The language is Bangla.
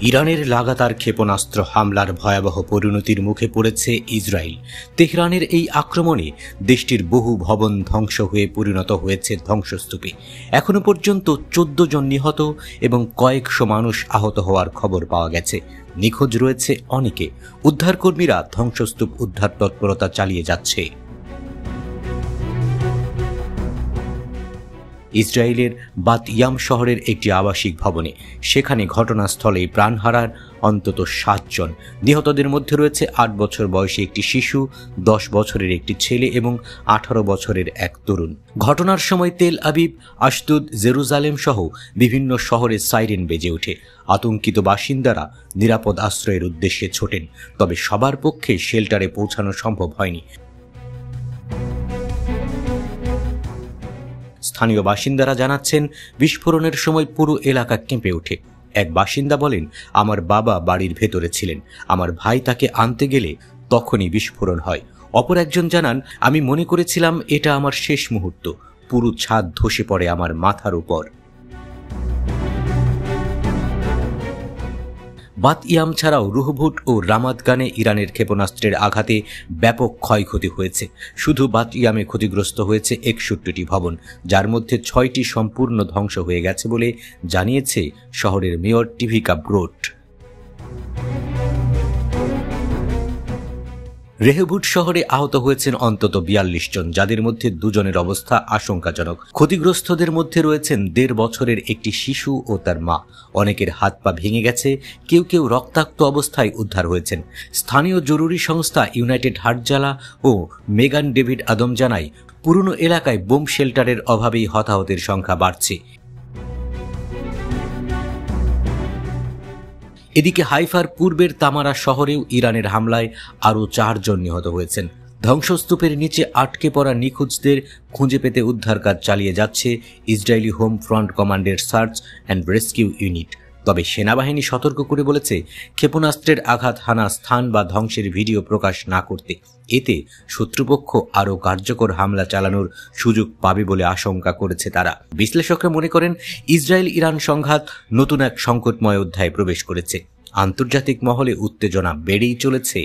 ইরানের লাগাতার ক্ষেপণাস্ত্র হামলার ভয়াবহ পরিণতির মুখে পড়েছে ইসরায়েল। তেহরানের এই আক্রমণে দেশটির বহু ভবন ধ্বংস হয়ে পরিণত হয়েছে ধ্বংসস্তূপে। এখনো পর্যন্ত 14 জন নিহত এবং কয়েকশো মানুষ আহত হওয়ার খবর পাওয়া গেছে। নিখোঁজ রয়েছে অনেকে। উদ্ধারকর্মীরা ধ্বংসস্তূপ উদ্ধার তৎপরতা চালিয়ে যাচ্ছে। ইসরায়েলের বাত ইয়াম শহরের একটি আবাসিক ভবনে, সেখানে ঘটনাস্থলেই প্রাণ হারান অন্তত 7 জন। নিহতদের মধ্যে রয়েছে 8 বছর বয়সী একটি শিশু, 10 বছরের একটি ছেলে এবং 18 বছরের এক তরুণ। ঘটনার সময় তেল আবিব, আশদুদ, জেরুজালেম সহ বিভিন্ন শহরে সাইরেন বেজে ওঠে। আতঙ্কিত বাসিন্দারা নিরাপদ আশ্রয়ের উদ্দেশ্যে ছোটেন, তবে সবার পক্ষে শেল্টারে পৌঁছানো সম্ভব হয়নি। স্থানীয় বাসিন্দারা জানাচ্ছেন, বিস্ফোরণের সময় পুরো এলাকা কেঁপে ওঠে। এক বাসিন্দা বলেন, আমার বাবা বাড়ির ভেতরে ছিলেন, আমার ভাই তাকে আনতে গেলে তখনই বিস্ফোরণ হয়। অপর একজন জানান, আমি মনে করেছিলাম এটা আমার শেষ মুহূর্ত। পুরো ছাদ ধসে পড়ে আমার মাথার উপর। বাত ইয়াম ছাড়াও রুহভুট ও রামাদগানে ইরানের ক্ষেপণাস্ত্রের আঘাতে ব্যাপক ক্ষয়ক্ষতি হয়েছে। শুধু বাত ইয়ামে ক্ষতিগ্রস্ত হয়েছে 61টি ভবন, যার মধ্যে 6টি সম্পূর্ণ ধ্বংস হয়ে গেছে বলে জানিয়েছে শহরের মেয়র টিভিকা ব্রোট। রেহভুট শহরে আহত হয়েছেন অন্তত 42 জন, যাদের মধ্যে 2 জনের অবস্থা আশঙ্কাজনক। ক্ষতিগ্রস্তদের মধ্যে রয়েছেন 1.5 বছরের একটি শিশু ও তার মা। অনেকের হাত পা ভেঙে গেছে, কেউ কেউ রক্তাক্ত অবস্থায় উদ্ধার হয়েছেন। স্থানীয় জরুরি সংস্থা ইউনাইটেড হার্টজালা ও মেগান ডেভিড আদম জানায়, পুরনো এলাকায় বোম শেল্টারের অভাবেই হতাহতের সংখ্যা বাড়ছে। এদিকে হাইফার পূর্বের তামারা শহরেও ইরানের হামলায় আরও 4 জন নিহত হয়েছেন। ধ্বংসস্তূপের নিচে আটকে পড়া নিখোঁজদের খুঁজে পেতে উদ্ধার কাজ চালিয়ে যাচ্ছে ইসরায়েলি হোম ফ্রন্ট কমান্ডের সার্চ অ্যান্ড রেস্কিউ ইউনিট। তবে সেনাবাহিনী সতর্ক করে বলেছে, ক্ষেপণাস্ত্রের আঘাত হানা স্থান বা ধ্বংসের ভিডিও প্রকাশ না করতে। এতে শত্রুপক্ষ আরও কার্যকর হামলা চালানোর সুযোগ পাবে বলে আশঙ্কা করেছে তারা। বিশ্লেষকরা মনে করেন, ইসরায়েল ইরান সংঘাত নতুন এক সংকটময় অধ্যায়ে প্রবেশ করেছে। আন্তর্জাতিক মহলে উত্তেজনা বেড়েই চলেছে।